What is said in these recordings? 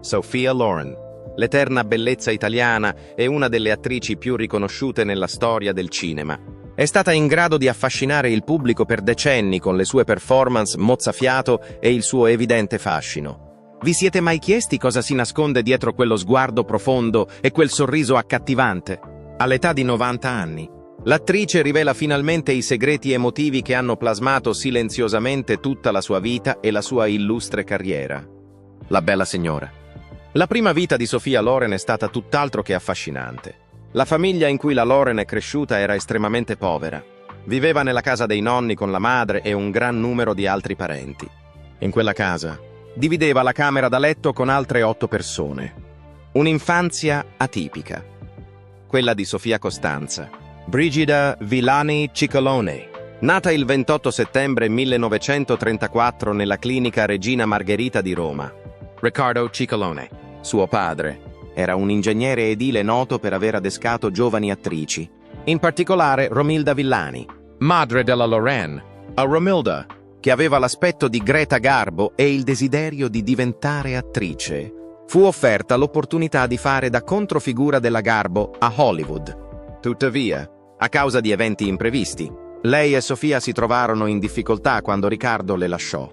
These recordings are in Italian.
Sophia Loren, l'eterna bellezza italiana e una delle attrici più riconosciute nella storia del cinema. È stata in grado di affascinare il pubblico per decenni con le sue performance mozzafiato e il suo evidente fascino. Vi siete mai chiesti cosa si nasconde dietro quello sguardo profondo e quel sorriso accattivante? All'età di 90 anni, l'attrice rivela finalmente i segreti emotivi che hanno plasmato silenziosamente tutta la sua vita e la sua illustre carriera. La bella signora. La prima vita di Sophia Loren è stata tutt'altro che affascinante. La famiglia in cui la Loren è cresciuta era estremamente povera. Viveva nella casa dei nonni con la madre e un gran numero di altri parenti. In quella casa divideva la camera da letto con altre 8 persone. Un'infanzia atipica. Quella di Sofia Costanza, Brigida Villani Ciccolone, nata il 28 settembre 1934 nella clinica Regina Margherita di Roma. Riccardo Ciccolone, suo padre, era un ingegnere edile noto per aver adescato giovani attrici, in particolare Romilda Villani, madre della Loren. A Romilda, che aveva l'aspetto di Greta Garbo e il desiderio di diventare attrice, fu offerta l'opportunità di fare da controfigura della Garbo a Hollywood. Tuttavia, a causa di eventi imprevisti, lei e Sofia si trovarono in difficoltà quando Riccardo le lasciò.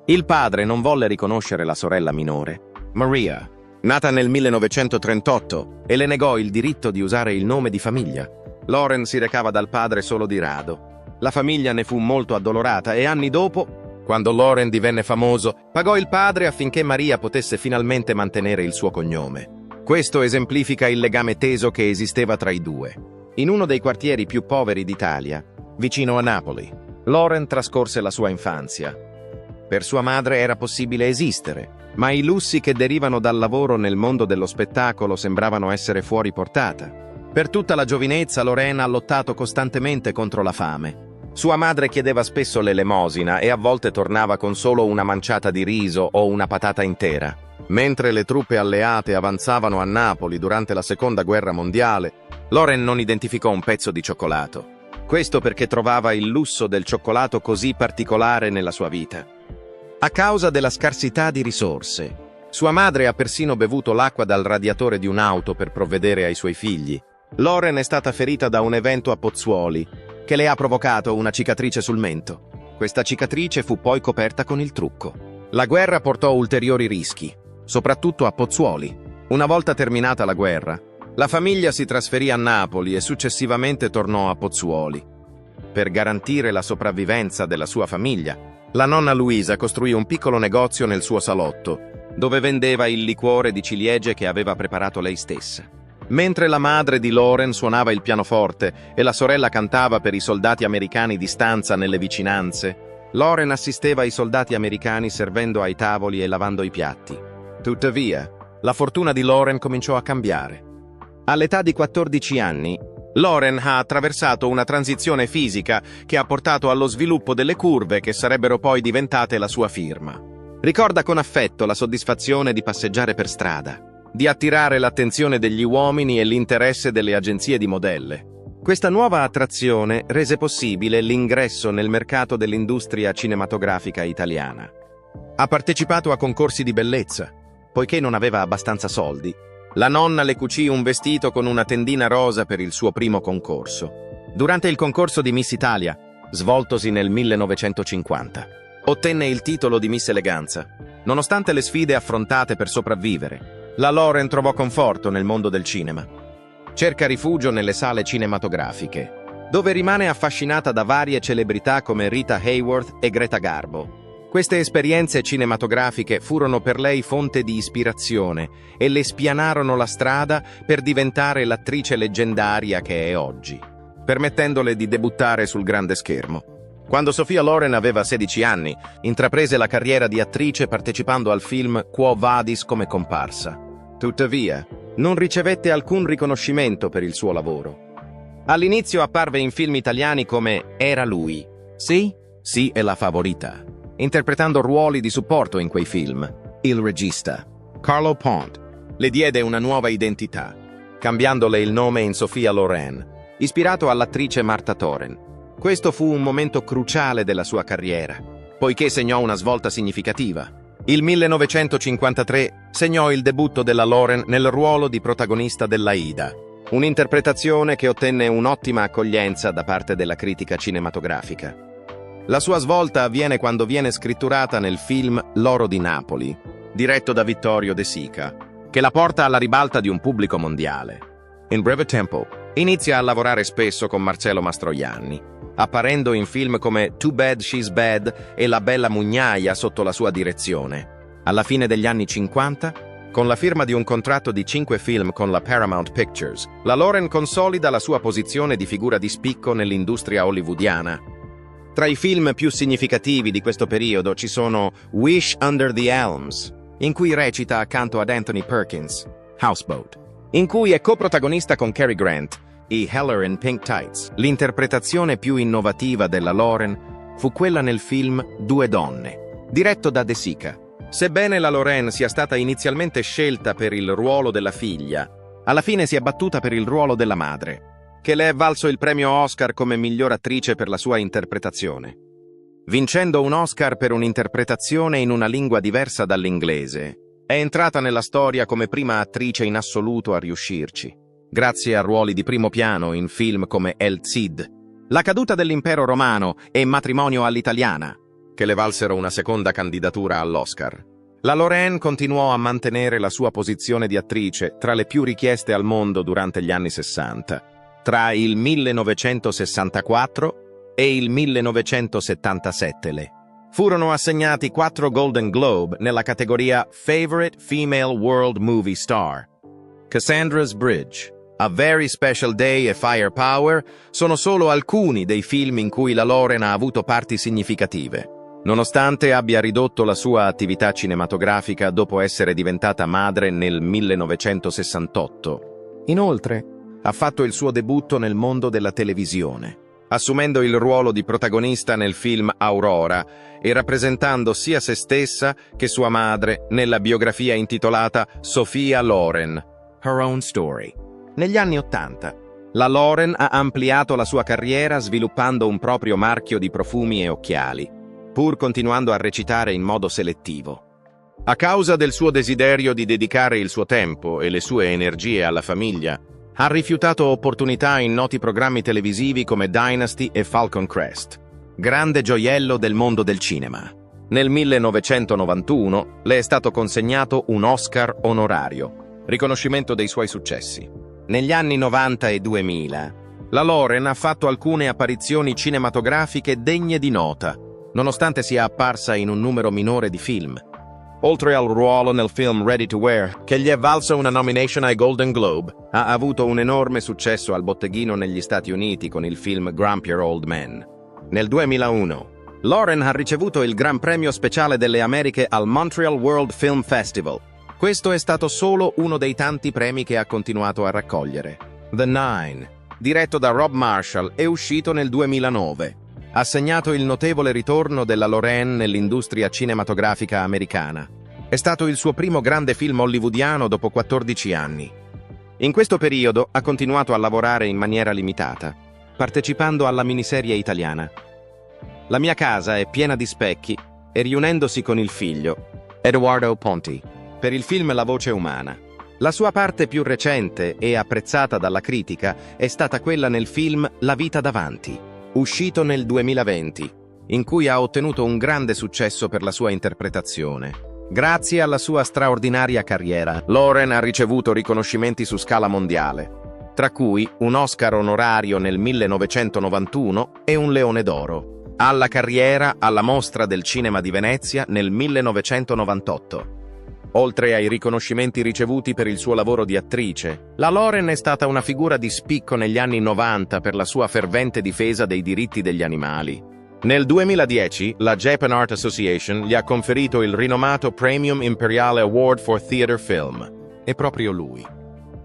Il padre non volle riconoscere la sorella minore, Maria, nata nel 1938, e le negò il diritto di usare il nome di famiglia. Loren si recava dal padre solo di rado. La famiglia ne fu molto addolorata e anni dopo, quando Loren divenne famoso, pagò il padre affinché Maria potesse finalmente mantenere il suo cognome. Questo esemplifica il legame teso che esisteva tra i due. In uno dei quartieri più poveri d'Italia, vicino a Napoli, Loren trascorse la sua infanzia. Per sua madre era possibile esistere, ma i lussi che derivano dal lavoro nel mondo dello spettacolo sembravano essere fuori portata. Per tutta la giovinezza Loren ha lottato costantemente contro la fame. Sua madre chiedeva spesso l'elemosina e a volte tornava con solo una manciata di riso o una patata intera. Mentre le truppe alleate avanzavano a Napoli durante la Seconda Guerra Mondiale, Loren non identificò un pezzo di cioccolato. Questo perché trovava il lusso del cioccolato così particolare nella sua vita. A causa della scarsità di risorse, sua madre ha persino bevuto l'acqua dal radiatore di un'auto per provvedere ai suoi figli. Loren è stata ferita da un evento a Pozzuoli, che le ha provocato una cicatrice sul mento. Questa cicatrice fu poi coperta con il trucco. La guerra portò ulteriori rischi, soprattutto a Pozzuoli. Una volta terminata la guerra, la famiglia si trasferì a Napoli e successivamente tornò a Pozzuoli. Per garantire la sopravvivenza della sua famiglia, la nonna Luisa costruì un piccolo negozio nel suo salotto, dove vendeva il liquore di ciliegie che aveva preparato lei stessa. Mentre la madre di Loren suonava il pianoforte e la sorella cantava per i soldati americani di stanza nelle vicinanze, Loren assisteva ai soldati americani servendo ai tavoli e lavando i piatti. Tuttavia, la fortuna di Loren cominciò a cambiare. All'età di 14 anni, Loren ha attraversato una transizione fisica che ha portato allo sviluppo delle curve che sarebbero poi diventate la sua firma. Ricorda con affetto la soddisfazione di passeggiare per strada, di attirare l'attenzione degli uomini e l'interesse delle agenzie di modelle. Questa nuova attrazione rese possibile l'ingresso nel mercato dell'industria cinematografica italiana. Ha partecipato a concorsi di bellezza, poiché non aveva abbastanza soldi. La nonna le cucì un vestito con una tendina rosa per il suo primo concorso. Durante il concorso di Miss Italia, svoltosi nel 1950, ottenne il titolo di Miss Eleganza. Nonostante le sfide affrontate per sopravvivere, la Loren trovò conforto nel mondo del cinema. Cerca rifugio nelle sale cinematografiche, dove rimane affascinata da varie celebrità come Rita Hayworth e Greta Garbo. Queste esperienze cinematografiche furono per lei fonte di ispirazione e le spianarono la strada per diventare l'attrice leggendaria che è oggi, permettendole di debuttare sul grande schermo. Quando Sophia Loren aveva 16 anni, intraprese la carriera di attrice partecipando al film Quo Vadis come comparsa. Tuttavia, non ricevette alcun riconoscimento per il suo lavoro. All'inizio apparve in film italiani come Era lui, Sì, sì è la favorita, interpretando ruoli di supporto in quei film. Il regista, Carlo Ponti, le diede una nuova identità, cambiandole il nome in Sophia Loren, ispirato all'attrice Marta Toren. Questo fu un momento cruciale della sua carriera, poiché segnò una svolta significativa. Il 1953 segnò il debutto della Lauren nel ruolo di protagonista dell'Aida, un'interpretazione che ottenne un'ottima accoglienza da parte della critica cinematografica. La sua svolta avviene quando viene scritturata nel film L'oro di Napoli, diretto da Vittorio De Sica, che la porta alla ribalta di un pubblico mondiale. In breve tempo, inizia a lavorare spesso con Marcello Mastroianni, apparendo in film come Too Bad She's Bad e La bella mugnaia sotto la sua direzione. Alla fine degli anni 50, con la firma di un contratto di 5 film con la Paramount Pictures, la Lauren consolida la sua posizione di figura di spicco nell'industria hollywoodiana. Tra i film più significativi di questo periodo ci sono Wish Under the Elms, in cui recita accanto ad Anthony Perkins, Houseboat, in cui è coprotagonista con Cary Grant, e Heller in Pink Tights. L'interpretazione più innovativa della Lauren fu quella nel film Due donne, diretto da De Sica. Sebbene la Lauren sia stata inizialmente scelta per il ruolo della figlia, alla fine si è battuta per il ruolo della madre, che le è valso il premio Oscar come miglior attrice per la sua interpretazione. Vincendo un Oscar per un'interpretazione in una lingua diversa dall'inglese, è entrata nella storia come prima attrice in assoluto a riuscirci, grazie a ruoli di primo piano in film come El Cid, La caduta dell'impero romano e Matrimonio all'italiana, che le valsero una seconda candidatura all'Oscar. La Lauren continuò a mantenere la sua posizione di attrice tra le più richieste al mondo durante gli anni 60. Tra il 1964 e il 1977 le furono assegnati 4 Golden Globe nella categoria Favorite Female World Movie Star. Cassandra's Bridge, A Very Special Day e Firepower sono solo alcuni dei film in cui la Lauren ha avuto parti significative, nonostante abbia ridotto la sua attività cinematografica dopo essere diventata madre nel 1968. Inoltre, ha fatto il suo debutto nel mondo della televisione, assumendo il ruolo di protagonista nel film Aurora e rappresentando sia se stessa che sua madre nella biografia intitolata Sophia Loren, Her Own Story. Negli anni '80, la Lauren ha ampliato la sua carriera sviluppando un proprio marchio di profumi e occhiali, pur continuando a recitare in modo selettivo. A causa del suo desiderio di dedicare il suo tempo e le sue energie alla famiglia, ha rifiutato opportunità in noti programmi televisivi come Dynasty e Falcon Crest, grande gioiello del mondo del cinema. Nel 1991 le è stato consegnato un Oscar onorario, riconoscimento dei suoi successi. Negli anni 90 e 2000, la Lauren ha fatto alcune apparizioni cinematografiche degne di nota, nonostante sia apparsa in un numero minore di film. Oltre al ruolo nel film Ready to Wear, che gli è valso una nomination ai Golden Globe, ha avuto un enorme successo al botteghino negli Stati Uniti con il film Grumpier Old Man. Nel 2001, Lauren ha ricevuto il Gran Premio Speciale delle Americhe al Montreal World Film Festival. Questo è stato solo uno dei tanti premi che ha continuato a raccogliere. The Nine, diretto da Rob Marshall, è uscito nel 2009. Ha segnato il notevole ritorno della Lauren nell'industria cinematografica americana. È stato il suo primo grande film hollywoodiano dopo 14 anni. In questo periodo ha continuato a lavorare in maniera limitata, partecipando alla miniserie italiana La mia casa è piena di specchi e riunendosi con il figlio, Edoardo Ponti, per il film La voce umana. La sua parte più recente e apprezzata dalla critica è stata quella nel film La vita davanti, uscito nel 2020, in cui ha ottenuto un grande successo per la sua interpretazione. Grazie alla sua straordinaria carriera, Lauren ha ricevuto riconoscimenti su scala mondiale, tra cui un Oscar onorario nel 1991 e un Leone d'Oro. Alla carriera alla Mostra del Cinema di Venezia nel 1998. Oltre ai riconoscimenti ricevuti per il suo lavoro di attrice, la Lauren è stata una figura di spicco negli anni 90 per la sua fervente difesa dei diritti degli animali. Nel 2010, la Japan Art Association gli ha conferito il rinomato Premium Imperiale Award for Theatre Film. È proprio lui.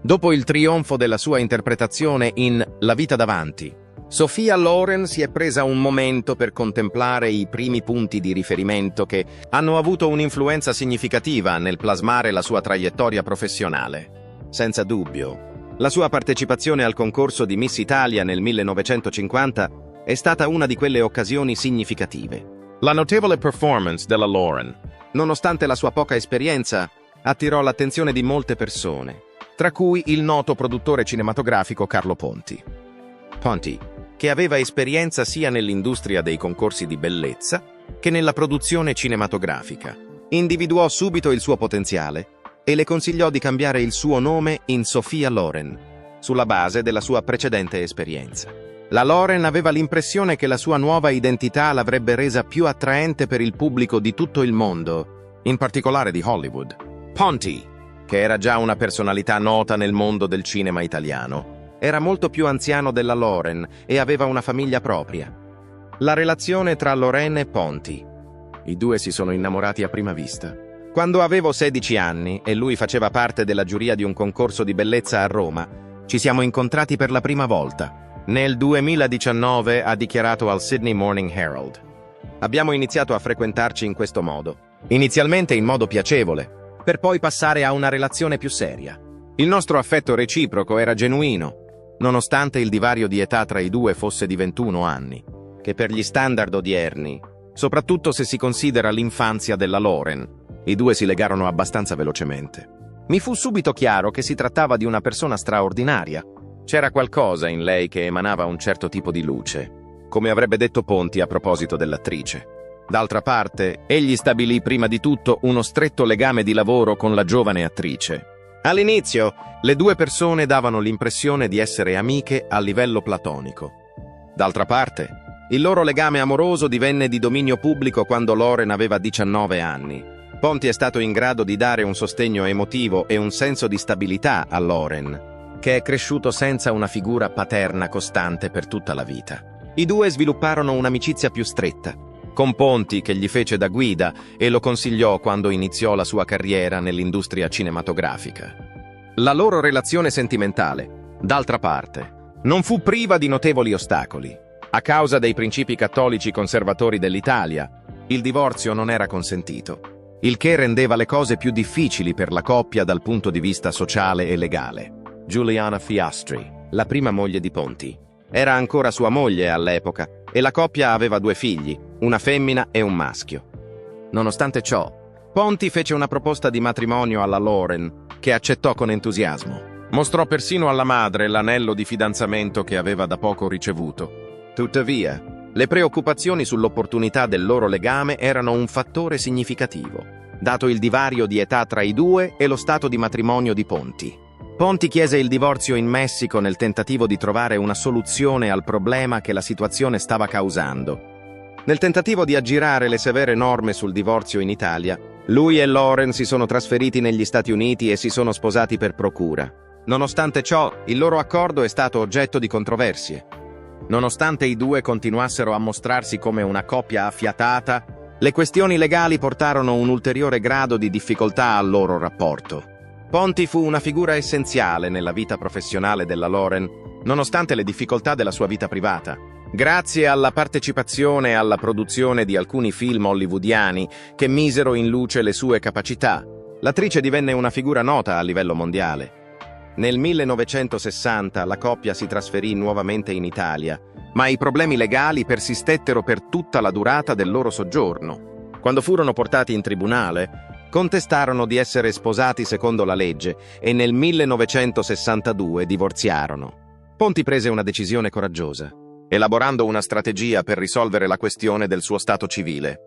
Dopo il trionfo della sua interpretazione in La vita davanti, Sophia Loren si è presa un momento per contemplare i primi punti di riferimento che hanno avuto un'influenza significativa nel plasmare la sua traiettoria professionale. Senza dubbio, la sua partecipazione al concorso di Miss Italia nel 1950 è stata una di quelle occasioni significative. La notevole performance della Lauren Nonostante la sua poca esperienza, attirò l'attenzione di molte persone, tra cui il noto produttore cinematografico Carlo Ponti. Ponti, che aveva esperienza sia nell'industria dei concorsi di bellezza che nella produzione cinematografica, individuò subito il suo potenziale e le consigliò di cambiare il suo nome in Sophia Loren, sulla base della sua precedente esperienza. La Loren aveva l'impressione che la sua nuova identità l'avrebbe resa più attraente per il pubblico di tutto il mondo, in particolare di Hollywood. Ponti, che era già una personalità nota nel mondo del cinema italiano, era molto più anziano della Loren e aveva una famiglia propria. La relazione tra Loren e Ponti. I due si sono innamorati a prima vista. Quando avevo 16 anni e lui faceva parte della giuria di un concorso di bellezza a Roma, ci siamo incontrati per la prima volta. Nel 2019 ha dichiarato al Sydney Morning Herald. Abbiamo iniziato a frequentarci in questo modo. Inizialmente in modo piacevole, per poi passare a una relazione più seria. Il nostro affetto reciproco era genuino, nonostante il divario di età tra i due fosse di 21 anni, che per gli standard odierni, soprattutto se si considera l'infanzia della Loren, i due si legarono abbastanza velocemente. Mi fu subito chiaro che si trattava di una persona straordinaria. C'era qualcosa in lei che emanava un certo tipo di luce, come avrebbe detto Ponti a proposito dell'attrice. D'altra parte, egli stabilì prima di tutto uno stretto legame di lavoro con la giovane attrice. All'inizio, le due persone davano l'impressione di essere amiche a livello platonico. D'altra parte, il loro legame amoroso divenne di dominio pubblico quando Loren aveva 19 anni. Ponti è stato in grado di dare un sostegno emotivo e un senso di stabilità a Loren, che è cresciuto senza una figura paterna costante per tutta la vita. I due svilupparono un'amicizia più stretta, con Ponti che gli fece da guida e lo consigliò quando iniziò la sua carriera nell'industria cinematografica. La loro relazione sentimentale, d'altra parte, non fu priva di notevoli ostacoli. A causa dei principi cattolici conservatori dell'Italia, il divorzio non era consentito, il che rendeva le cose più difficili per la coppia dal punto di vista sociale e legale. Giuliana Fiastri, la prima moglie di Ponti, era ancora sua moglie all'epoca e la coppia aveva 2 figli, una femmina e un maschio. Nonostante ciò, Ponti fece una proposta di matrimonio alla Loren, che accettò con entusiasmo. Mostrò persino alla madre l'anello di fidanzamento che aveva da poco ricevuto. Tuttavia, le preoccupazioni sull'opportunità del loro legame erano un fattore significativo, dato il divario di età tra i due e lo stato di matrimonio di Ponti. Ponti chiese il divorzio in Messico nel tentativo di trovare una soluzione al problema che la situazione stava causando. Nel tentativo di aggirare le severe norme sul divorzio in Italia, lui e Loren si sono trasferiti negli Stati Uniti e si sono sposati per procura. Nonostante ciò, il loro accordo è stato oggetto di controversie. Nonostante i due continuassero a mostrarsi come una coppia affiatata, le questioni legali portarono un ulteriore grado di difficoltà al loro rapporto. Ponti fu una figura essenziale nella vita professionale della Loren, nonostante le difficoltà della sua vita privata. Grazie alla partecipazione alla produzione di alcuni film hollywoodiani che misero in luce le sue capacità, l'attrice divenne una figura nota a livello mondiale. Nel 1960 la coppia si trasferì nuovamente in Italia, ma i problemi legali persistettero per tutta la durata del loro soggiorno. Quando furono portati in tribunale, contestarono di essere sposati secondo la legge e nel 1962 divorziarono. Ponti prese una decisione coraggiosa, elaborando una strategia per risolvere la questione del suo stato civile.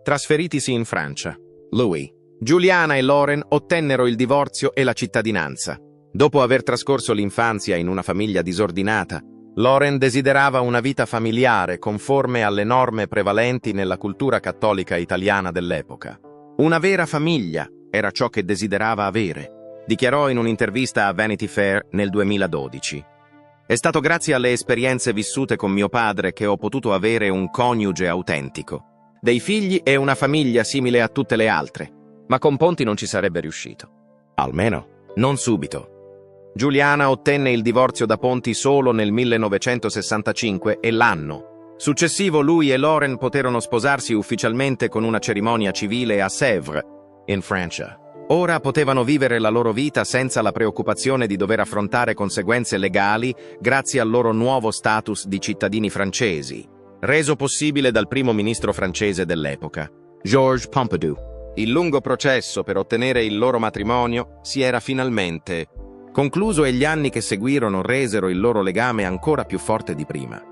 Trasferitisi in Francia, lui, Giuliana e Loren ottennero il divorzio e la cittadinanza. Dopo aver trascorso l'infanzia in una famiglia disordinata, Loren desiderava una vita familiare conforme alle norme prevalenti nella cultura cattolica italiana dell'epoca. Una vera famiglia era ciò che desiderava avere, dichiarò in un'intervista a Vanity Fair nel 2012. È stato grazie alle esperienze vissute con mio padre che ho potuto avere un coniuge autentico, dei figli e una famiglia simile a tutte le altre, ma con Ponti non ci sarebbe riuscito. Almeno, non subito. Giuliana ottenne il divorzio da Ponti solo nel 1965 e l'anno successivo lui e Loren poterono sposarsi ufficialmente con una cerimonia civile a Sèvres, in Francia. Ora potevano vivere la loro vita senza la preoccupazione di dover affrontare conseguenze legali grazie al loro nuovo status di cittadini francesi, reso possibile dal primo ministro francese dell'epoca, Georges Pompidou. Il lungo processo per ottenere il loro matrimonio si era finalmente concluso e gli anni che seguirono resero il loro legame ancora più forte di prima.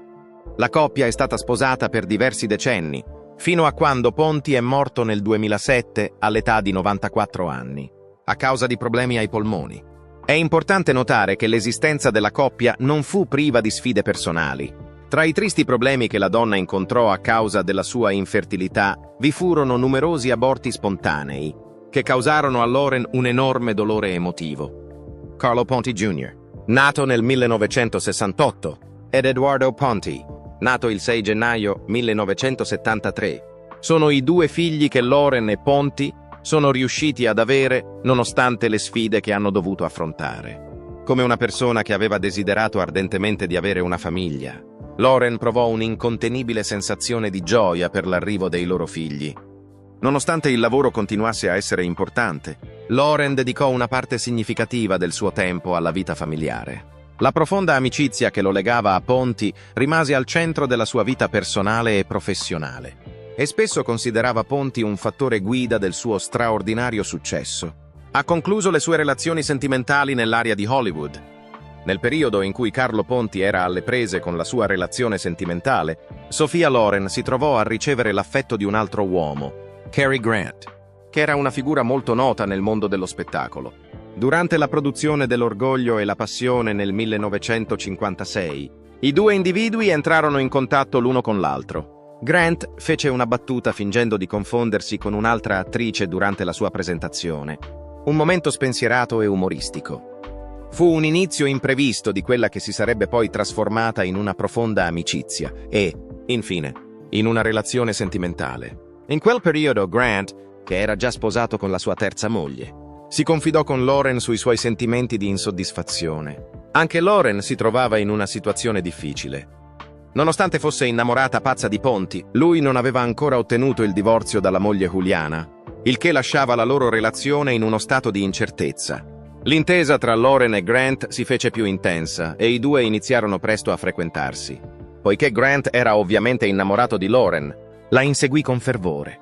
La coppia è stata sposata per diversi decenni, fino a quando Ponti è morto nel 2007 all'età di 94 anni, a causa di problemi ai polmoni. È importante notare che l'esistenza della coppia non fu priva di sfide personali. Tra i tristi problemi che la donna incontrò a causa della sua infertilità, vi furono numerosi aborti spontanei, che causarono a Lauren un enorme dolore emotivo. Carlo Ponti Jr., nato nel 1968, ed Eduardo Ponti, nato il 6 gennaio 1973, sono i due figli che Lauren e Ponti sono riusciti ad avere nonostante le sfide che hanno dovuto affrontare. Come una persona che aveva desiderato ardentemente di avere una famiglia, Lauren provò un'incontenibile sensazione di gioia per l'arrivo dei loro figli. Nonostante il lavoro continuasse a essere importante, Lauren dedicò una parte significativa del suo tempo alla vita familiare. La profonda amicizia che lo legava a Ponti rimase al centro della sua vita personale e professionale, e spesso considerava Ponti un fattore guida del suo straordinario successo. Ha concluso le sue relazioni sentimentali nell'area di Hollywood. Nel periodo in cui Carlo Ponti era alle prese con la sua relazione sentimentale, Sophia Loren si trovò a ricevere l'affetto di un altro uomo, Cary Grant, che era una figura molto nota nel mondo dello spettacolo. Durante la produzione dell'Orgoglio e la Passione nel 1956, i due individui entrarono in contatto l'uno con l'altro. Grant fece una battuta fingendo di confondersi con un'altra attrice durante la sua presentazione. Un momento spensierato e umoristico. Fu un inizio imprevisto di quella che si sarebbe poi trasformata in una profonda amicizia e, infine, in una relazione sentimentale. In quel periodo Grant, che era già sposato con la sua terza moglie, si confidò con Lauren sui suoi sentimenti di insoddisfazione. Anche Lauren si trovava in una situazione difficile. Nonostante fosse innamorata pazza di Ponti, lui non aveva ancora ottenuto il divorzio dalla moglie Juliana, il che lasciava la loro relazione in uno stato di incertezza. L'intesa tra Lauren e Grant si fece più intensa e i due iniziarono presto a frequentarsi. Poiché Grant era ovviamente innamorato di Lauren, la inseguì con fervore.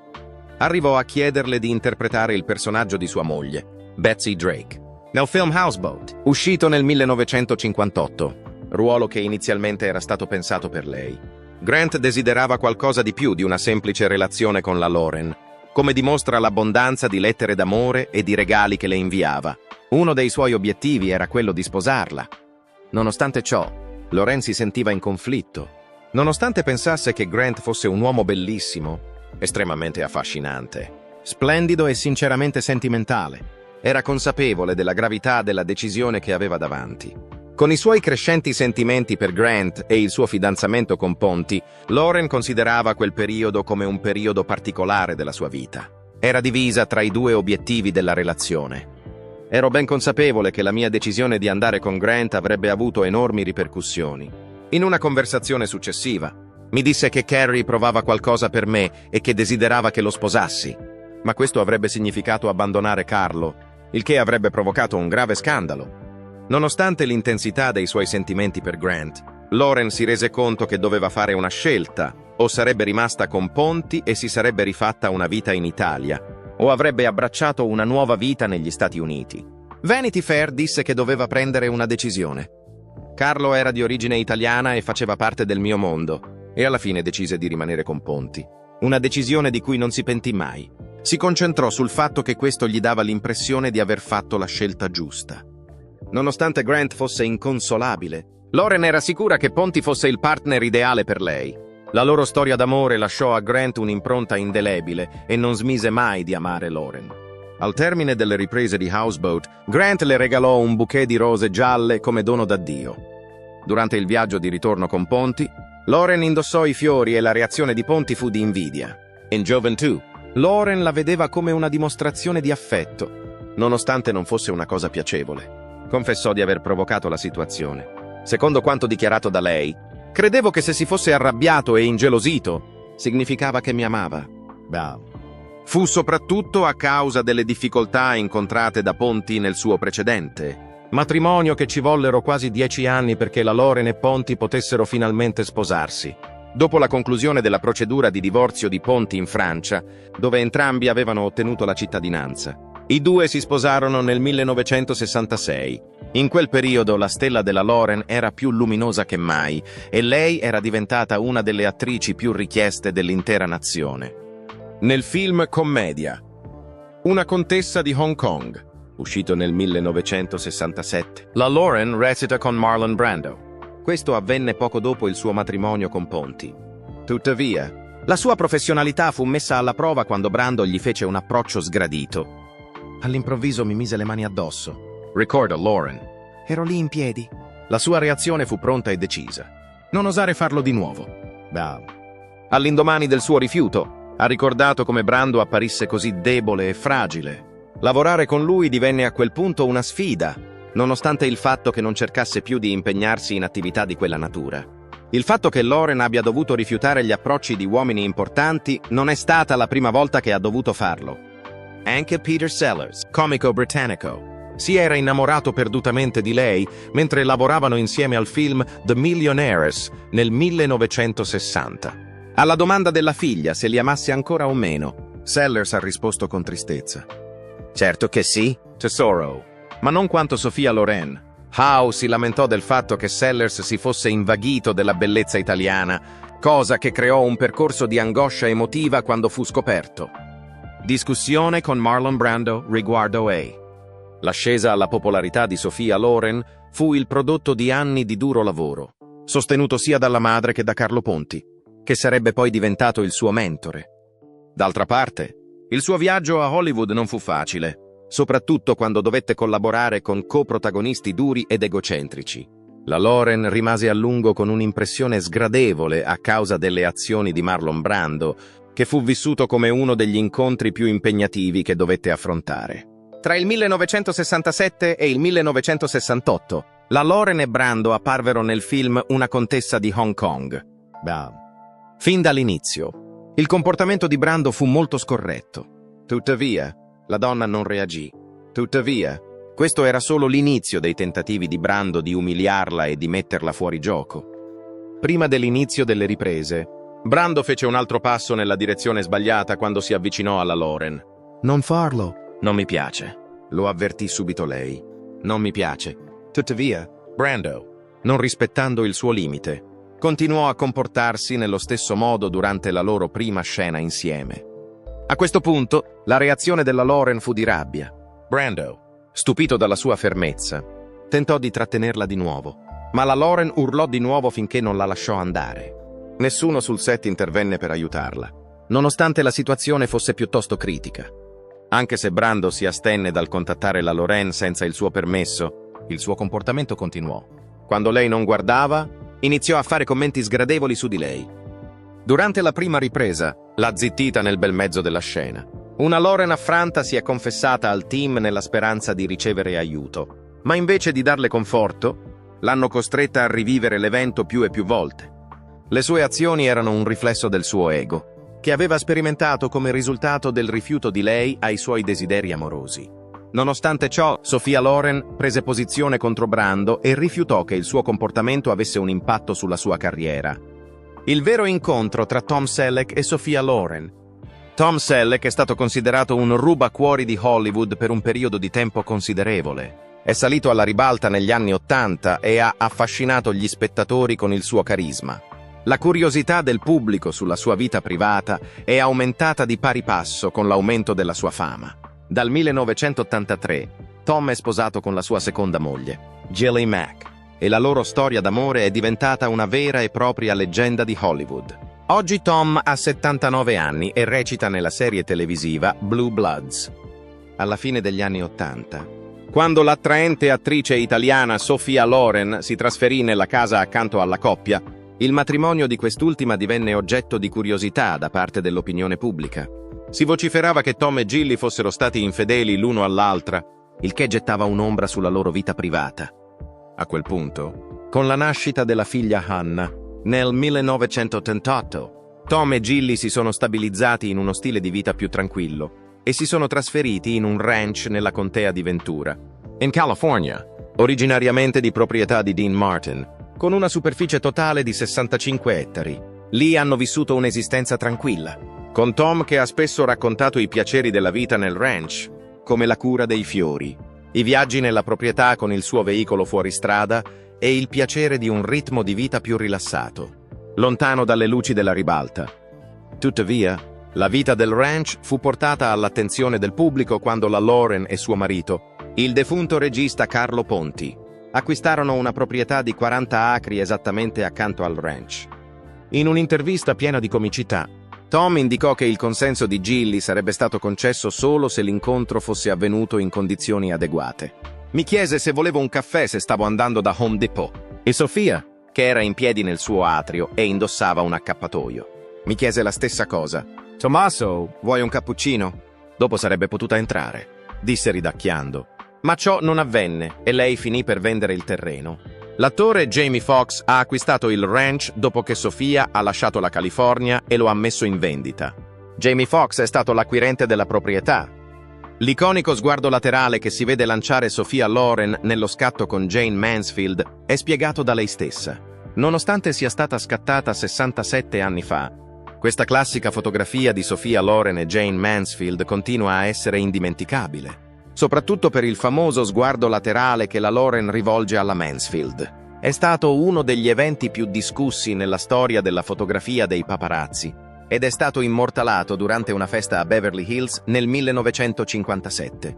Arrivò a chiederle di interpretare il personaggio di sua moglie, Betsy Drake, nel film Houseboat, uscito nel 1958. Ruolo che inizialmente era stato pensato per lei. Grant desiderava qualcosa di più di una semplice relazione con la Lauren, come dimostra l'abbondanza di lettere d'amore e di regali che le inviava. Uno dei suoi obiettivi era quello di sposarla. Nonostante ciò, Lauren si sentiva in conflitto. Nonostante pensasse che Grant fosse un uomo bellissimo, estremamente affascinante, splendido e sinceramente sentimentale, era consapevole della gravità della decisione che aveva davanti. Con i suoi crescenti sentimenti per Grant e il suo fidanzamento con Ponti, Lauren considerava quel periodo come un periodo particolare della sua vita. Era divisa tra i due obiettivi della relazione. Ero ben consapevole che la mia decisione di andare con Grant avrebbe avuto enormi ripercussioni. In una conversazione successiva, mi disse che Cary provava qualcosa per me e che desiderava che lo sposassi, ma questo avrebbe significato abbandonare Carlo, il che avrebbe provocato un grave scandalo. Nonostante l'intensità dei suoi sentimenti per Grant, Lauren si rese conto che doveva fare una scelta: o sarebbe rimasta con Ponti e si sarebbe rifatta una vita in Italia, o avrebbe abbracciato una nuova vita negli Stati Uniti. Vanity Fair disse che doveva prendere una decisione. Carlo era di origine italiana e faceva parte del mio mondo, e alla fine decise di rimanere con Ponti. Una decisione di cui non si pentì mai. Si concentrò sul fatto che questo gli dava l'impressione di aver fatto la scelta giusta. Nonostante Grant fosse inconsolabile, Lauren era sicura che Ponti fosse il partner ideale per lei. La loro storia d'amore lasciò a Grant un'impronta indelebile e non smise mai di amare Lauren. Al termine delle riprese di Houseboat, Grant le regalò un bouquet di rose gialle come dono da Dio. Durante il viaggio di ritorno con Ponti, Lauren indossò i fiori e la reazione di Ponti fu di invidia. In gioventù, Lauren la vedeva come una dimostrazione di affetto, nonostante non fosse una cosa piacevole. Confessò di aver provocato la situazione. Secondo quanto dichiarato da lei, credevo che se si fosse arrabbiato e ingelosito, significava che mi amava. Fu soprattutto a causa delle difficoltà incontrate da Ponti nel suo precedente matrimonio che ci vollero quasi 10 anni perché la Lauren e Ponti potessero finalmente sposarsi. Dopo la conclusione della procedura di divorzio di Ponti in Francia, dove entrambi avevano ottenuto la cittadinanza, i due si sposarono nel 1966. In quel periodo la stella della Lauren era più luminosa che mai e lei era diventata una delle attrici più richieste dell'intera nazione. Nel film Commedia, Una contessa di Hong Kong, uscito nel 1967, la Lauren recita con Marlon Brando. Questo avvenne poco dopo il suo matrimonio con Ponti. Tuttavia, la sua professionalità fu messa alla prova quando Brando gli fece un approccio sgradito. All'improvviso mi mise le mani addosso, ricorda Lauren. Ero lì in piedi. La sua reazione fu pronta e decisa. Non osare farlo di nuovo. All'indomani del suo rifiuto, ha ricordato come Brando apparisse così debole e fragile. Lavorare con lui divenne a quel punto una sfida, nonostante il fatto che non cercasse più di impegnarsi in attività di quella natura. Il fatto che Lauren abbia dovuto rifiutare gli approcci di uomini importanti non è stata la prima volta che ha dovuto farlo. Anche Peter Sellers, comico britannico, si era innamorato perdutamente di lei mentre lavoravano insieme al film The Millionaires nel 1960. Alla domanda della figlia se li amasse ancora o meno, Sellers ha risposto con tristezza. Certo che sì, tesoro, ma non quanto Sophia Loren. Howe si lamentò del fatto che Sellers si fosse invaghito della bellezza italiana, cosa che creò un percorso di angoscia emotiva quando fu scoperto. Discussione con Marlon Brando riguardo A. L'ascesa alla popolarità di Sophia Loren fu il prodotto di anni di duro lavoro, sostenuto sia dalla madre che da Carlo Ponti, che sarebbe poi diventato il suo mentore. D'altra parte, il suo viaggio a Hollywood non fu facile, soprattutto quando dovette collaborare con coprotagonisti duri ed egocentrici. La Lauren rimase a lungo con un'impressione sgradevole a causa delle azioni di Marlon Brando, che fu vissuto come uno degli incontri più impegnativi che dovette affrontare. Tra il 1967 e il 1968, la Lauren e Brando apparvero nel film Una contessa di Hong Kong. Fin dall'inizio, il comportamento di Brando fu molto scorretto. Tuttavia, la donna non reagì. Tuttavia, questo era solo l'inizio dei tentativi di Brando di umiliarla e di metterla fuori gioco. Prima dell'inizio delle riprese, Brando fece un altro passo nella direzione sbagliata quando si avvicinò alla Lauren. Non farlo. Non mi piace. Lo avvertì subito lei. Non mi piace. Tuttavia, Brando, non rispettando il suo limite, continuò a comportarsi nello stesso modo durante la loro prima scena insieme. A questo punto, la reazione della Lauren fu di rabbia. Brando, stupito dalla sua fermezza, tentò di trattenerla di nuovo, ma la Lauren urlò di nuovo finché non la lasciò andare. Nessuno sul set intervenne per aiutarla, nonostante la situazione fosse piuttosto critica. Anche se Brando si astenne dal contattare la Lauren senza il suo permesso, il suo comportamento continuò. Quando lei non guardava, iniziò a fare commenti sgradevoli su di lei. Durante la prima ripresa, l'ha zittita nel bel mezzo della scena. Una Lauren affranta si è confessata al team nella speranza di ricevere aiuto, ma invece di darle conforto, l'hanno costretta a rivivere l'evento più e più volte. Le sue azioni erano un riflesso del suo ego, che aveva sperimentato come risultato del rifiuto di lei ai suoi desideri amorosi. Nonostante ciò, Sophia Loren prese posizione contro Brando e rifiutò che il suo comportamento avesse un impatto sulla sua carriera. Il vero incontro tra Tom Selleck e Sophia Loren. Tom Selleck è stato considerato un rubacuori di Hollywood per un periodo di tempo considerevole. È salito alla ribalta negli anni '80 e ha affascinato gli spettatori con il suo carisma. La curiosità del pubblico sulla sua vita privata è aumentata di pari passo con l'aumento della sua fama. Dal 1983, Tom è sposato con la sua seconda moglie, Gilly Mack, e la loro storia d'amore è diventata una vera e propria leggenda di Hollywood. Oggi Tom ha 79 anni e recita nella serie televisiva Blue Bloods. Alla fine degli anni '80, quando l'attraente attrice italiana Sophia Loren si trasferì nella casa accanto alla coppia, il matrimonio di quest'ultima divenne oggetto di curiosità da parte dell'opinione pubblica. Si vociferava che Tom e Gilly fossero stati infedeli l'uno all'altra, il che gettava un'ombra sulla loro vita privata. A quel punto, con la nascita della figlia Hannah, nel 1988, Tom e Gilly si sono stabilizzati in uno stile di vita più tranquillo e si sono trasferiti in un ranch nella contea di Ventura, in California, originariamente di proprietà di Dean Martin, con una superficie totale di 65 ettari. Lì hanno vissuto un'esistenza tranquilla, con Tom che ha spesso raccontato i piaceri della vita nel ranch, come la cura dei fiori, i viaggi nella proprietà con il suo veicolo fuoristrada e il piacere di un ritmo di vita più rilassato, lontano dalle luci della ribalta. Tuttavia, la vita del ranch fu portata all'attenzione del pubblico quando la Lauren e suo marito, il defunto regista Carlo Ponti, acquistarono una proprietà di 40 acri esattamente accanto al ranch. In un'intervista piena di comicità, Tom indicò che il consenso di Gilly sarebbe stato concesso solo se l'incontro fosse avvenuto in condizioni adeguate. Mi chiese se volevo un caffè se stavo andando da Home Depot. E Sofia, che era in piedi nel suo atrio e indossava un accappatoio, mi chiese la stessa cosa. «Tommaso, vuoi un cappuccino?» Dopo sarebbe potuta entrare, disse ridacchiando. Ma ciò non avvenne e lei finì per vendere il terreno. L'attore Jamie Foxx ha acquistato il ranch dopo che Sofia ha lasciato la California e lo ha messo in vendita. Jamie Foxx è stato l'acquirente della proprietà. L'iconico sguardo laterale che si vede lanciare Sophia Loren nello scatto con Jayne Mansfield è spiegato da lei stessa. Nonostante sia stata scattata 67 anni fa, questa classica fotografia di Sophia Loren e Jayne Mansfield continua a essere indimenticabile, soprattutto per il famoso sguardo laterale che la Loren rivolge alla Mansfield. È stato uno degli eventi più discussi nella storia della fotografia dei paparazzi ed è stato immortalato durante una festa a Beverly Hills nel 1957.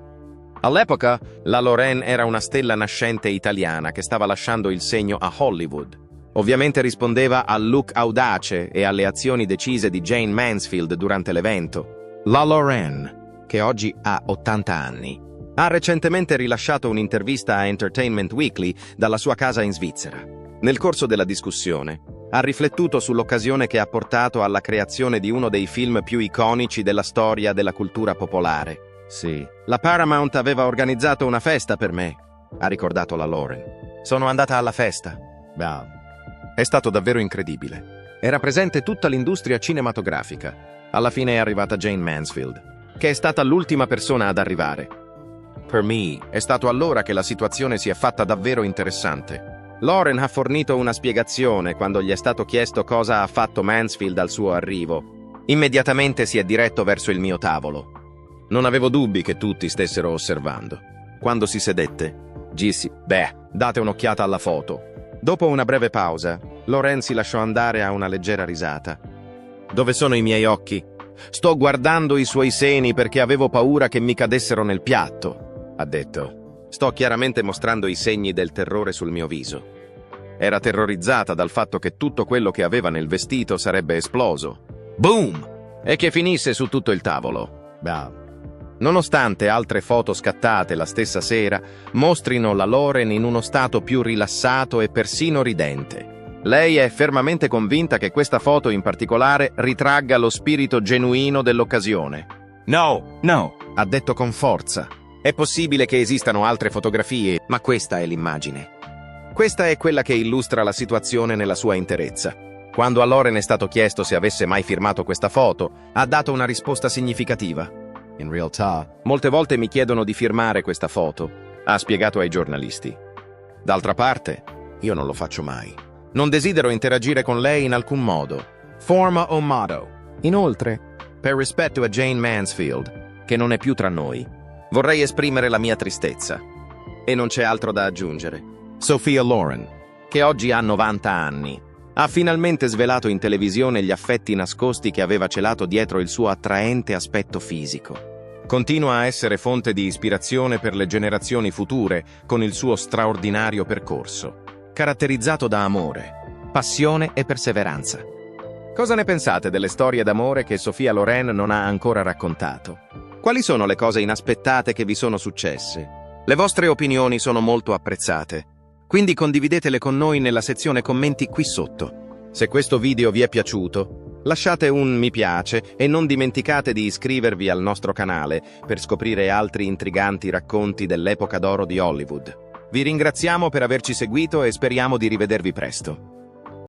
All'epoca, la Loren era una stella nascente italiana che stava lasciando il segno a Hollywood. Ovviamente rispondeva al look audace e alle azioni decise di Jayne Mansfield durante l'evento. La Loren, che oggi ha 80 anni, ha recentemente rilasciato un'intervista a Entertainment Weekly dalla sua casa in Svizzera. Nel corso della discussione, ha riflettuto sull'occasione che ha portato alla creazione di uno dei film più iconici della storia della cultura popolare. Sì, la Paramount aveva organizzato una festa per me, ha ricordato la Loren. Sono andata alla festa. È stato davvero incredibile. Era presente tutta l'industria cinematografica. Alla fine è arrivata Jayne Mansfield, che è stata l'ultima persona ad arrivare. Per me, è stato allora che la situazione si è fatta davvero interessante. Loren ha fornito una spiegazione quando gli è stato chiesto cosa ha fatto Mansfield al suo arrivo. Immediatamente si è diretto verso il mio tavolo. Non avevo dubbi che tutti stessero osservando. Quando si sedette, dissi, date un'occhiata alla foto. Dopo una breve pausa, Loren si lasciò andare a una leggera risata. Dove sono i miei occhi? Sto guardando i suoi seni perché avevo paura che mi cadessero nel piatto, ha detto. Sto chiaramente mostrando i segni del terrore sul mio viso. Era terrorizzata dal fatto che tutto quello che aveva nel vestito sarebbe esploso. Boom! E che finisse su tutto il tavolo. Nonostante altre foto scattate la stessa sera mostrino la Loren in uno stato più rilassato e persino ridente, lei è fermamente convinta che questa foto in particolare ritragga lo spirito genuino dell'occasione. No, ha detto con forza. È possibile che esistano altre fotografie, ma questa è l'immagine. Questa è quella che illustra la situazione nella sua interezza. Quando a Loren è stato chiesto se avesse mai firmato questa foto, ha dato una risposta significativa. In realtà, molte volte mi chiedono di firmare questa foto, ha spiegato ai giornalisti. D'altra parte, io non lo faccio mai. Non desidero interagire con lei in alcun modo, forma o modo. Inoltre, per rispetto a Jayne Mansfield, che non è più tra noi, vorrei esprimere la mia tristezza. E non c'è altro da aggiungere. Sophia Loren, che oggi ha 90 anni, ha finalmente svelato in televisione gli affetti nascosti che aveva celato dietro il suo attraente aspetto fisico. Continua a essere fonte di ispirazione per le generazioni future con il suo straordinario percorso, caratterizzato da amore, passione e perseveranza. Cosa ne pensate delle storie d'amore che Sophia Loren non ha ancora raccontato? Quali sono le cose inaspettate che vi sono successe? Le vostre opinioni sono molto apprezzate, quindi condividetele con noi nella sezione commenti qui sotto. Se questo video vi è piaciuto, lasciate un mi piace e non dimenticate di iscrivervi al nostro canale per scoprire altri intriganti racconti dell'epoca d'oro di Hollywood. Vi ringraziamo per averci seguito e speriamo di rivedervi presto.